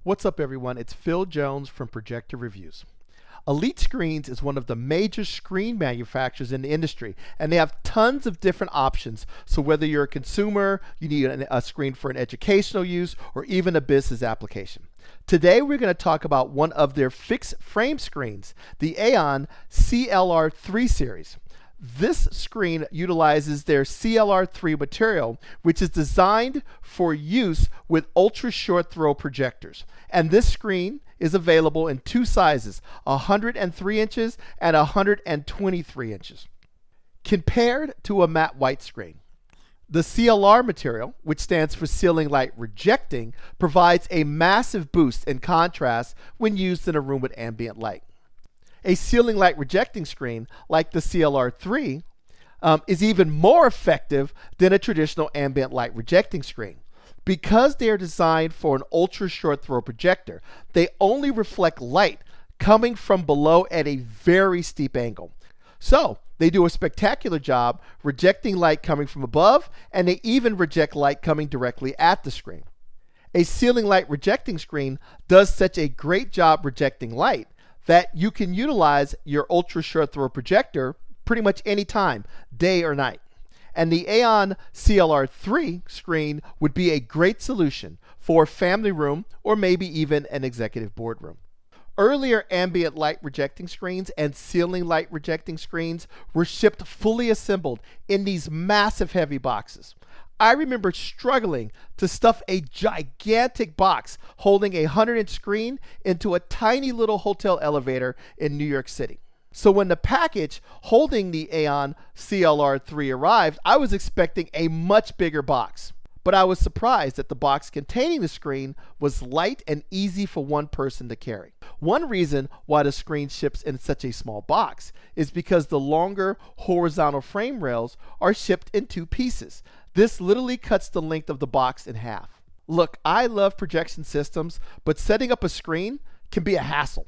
What's up, everyone? It's Phil Jones from Projector Reviews. Elite Screens is one of the major screen manufacturers in the industry, and they have tons of different options. So whether you're a consumer, you need a screen for an educational use, or even a business application. Today we're going to talk about one of their fixed frame screens, the Aeon CLR 3 series. This screen utilizes their CLR3 material, which is designed for use with ultra short throw projectors. And this screen is available in two sizes, 103 inches and 123 inches. Compared to a matte white screen, the CLR material, which stands for ceiling light rejecting, provides a massive boost in contrast when used in a room with ambient light. A ceiling light rejecting screen like the CLR3 is even more effective than a traditional ambient light rejecting screen. Because they are designed for an ultra short throw projector, they only reflect light coming from below at a very steep angle. So they do a spectacular job rejecting light coming from above, and they even reject light coming directly at the screen. A ceiling light rejecting screen does such a great job rejecting light that you can utilize your ultra short throw projector pretty much any time, day or night. And the Aeon CLR3 screen would be a great solution for a family room or maybe even an executive boardroom. Earlier ambient light rejecting screens and ceiling light rejecting screens were shipped fully assembled in these massive heavy boxes. I remember struggling to stuff a gigantic box holding a 100-inch screen into a tiny little hotel elevator in New York City. So when the package holding the Aeon CLR3 arrived, I was expecting a much bigger box. But I was surprised that the box containing the screen was light and easy for one person to carry. One reason why the screen ships in such a small box is because the longer horizontal frame rails are shipped in two pieces. This literally cuts the length of the box in half. Look, I love projection systems, but setting up a screen can be a hassle.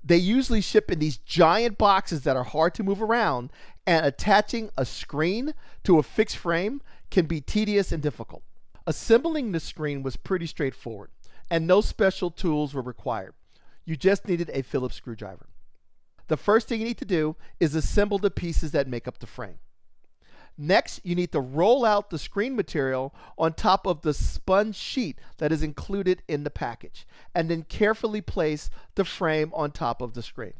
They usually ship in these giant boxes that are hard to move around, and attaching a screen to a fixed frame can be tedious and difficult. Assembling the screen was pretty straightforward, and no special tools were required. You just needed a Phillips screwdriver. The first thing you need to do is assemble the pieces that make up the frame. Next, you need to roll out the screen material on top of the sponge sheet that is included in the package, and then carefully place the frame on top of the screen.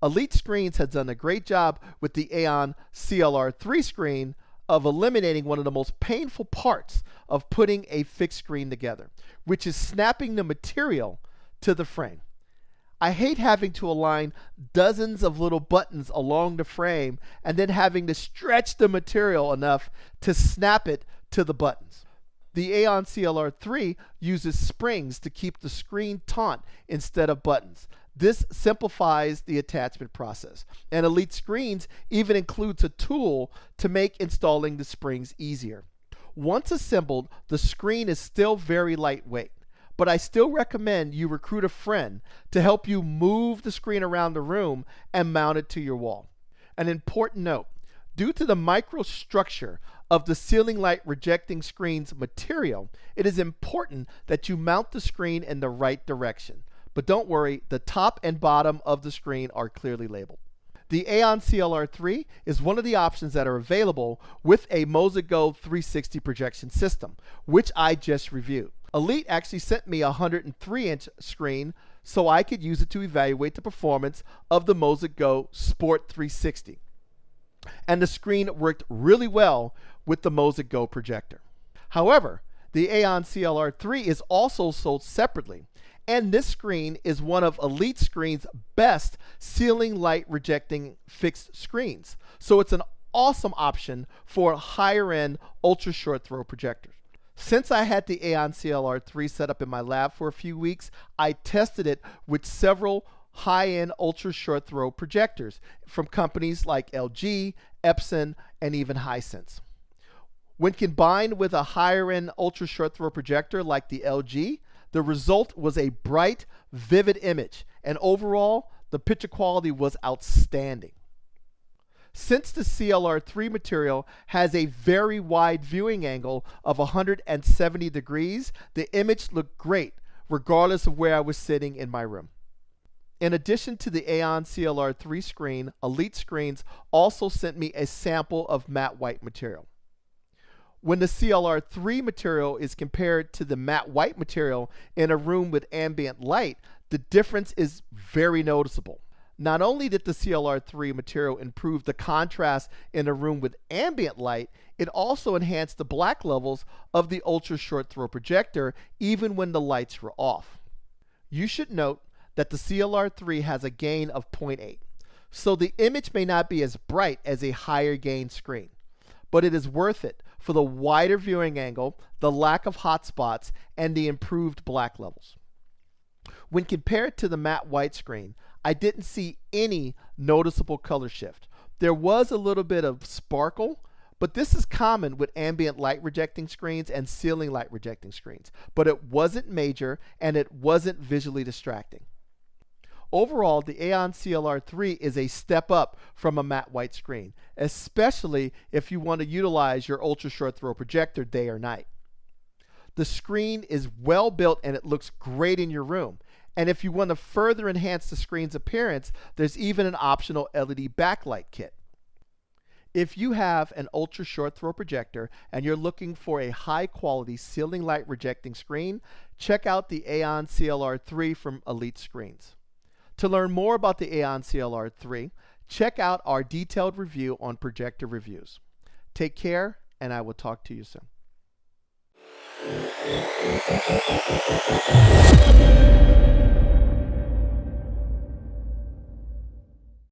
Elite Screens has done a great job with the Aeon CLR3 screen of eliminating one of the most painful parts of putting a fixed screen together, which is snapping the material to the frame. I hate having to align dozens of little buttons along the frame and then having to stretch the material enough to snap it to the buttons. The Aeon CLR3 uses springs to keep the screen taut instead of buttons. This simplifies the attachment process. And Elite Screens even includes a tool to make installing the springs easier. Once assembled, the screen is still very lightweight, but I still recommend you recruit a friend to help you move the screen around the room and mount it to your wall. An important note, due to the microstructure of the ceiling light rejecting screen's material, it is important that you mount the screen in the right direction. But don't worry, the top and bottom of the screen are clearly labeled. The Aeon CLR3 is one of the options that are available with a MosaGo 360 projection system, which I just reviewed. Elite actually sent me a 103-inch screen so I could use it to evaluate the performance of the MosaGo Sport 360. And the screen worked really well with the MosaGo projector. However, the Aeon CLR3 is also sold separately, and this screen is one of Elite Screens' best ceiling light rejecting fixed screens. So it's an awesome option for higher-end ultra short throw projectors. Since I had the Aeon CLR3 set up in my lab for a few weeks, I tested it with several high-end ultra short throw projectors from companies like LG, Epson, and even Hisense. When combined with a higher-end ultra short throw projector like the LG, the result was a bright, vivid image, and overall, the picture quality was outstanding. Since the CLR3 material has a very wide viewing angle of 170 degrees, the image looked great regardless of where I was sitting in my room. In addition to the Aeon CLR3 screen, Elite Screens also sent me a sample of matte white material. When the CLR3 material is compared to the matte white material in a room with ambient light, the difference is very noticeable. Not only did the CLR3 material improve the contrast in a room with ambient light, it also enhanced the black levels of the ultra short throw projector even when the lights were off. You should note that the CLR3 has a gain of 0.8, so the image may not be as bright as a higher gain screen, but it is worth it for the wider viewing angle, the lack of hot spots, and the improved black levels. When compared to the matte white screen, I didn't see any noticeable color shift. There was a little bit of sparkle, but this is common with ambient light rejecting screens and ceiling light rejecting screens, but it wasn't major and it wasn't visually distracting. Overall, the Aeon CLR3 is a step up from a matte white screen, especially if you want to utilize your ultra short throw projector day or night. The screen is well built and it looks great in your room. And if you want to further enhance the screen's appearance, there's even an optional LED backlight kit. If you have an ultra short throw projector and you're looking for a high quality ceiling light rejecting screen, check out the Aeon CLR3 from Elite Screens. To learn more about the Aeon CLR3, check out our detailed review on Projector Reviews. Take care, and I will talk to you soon.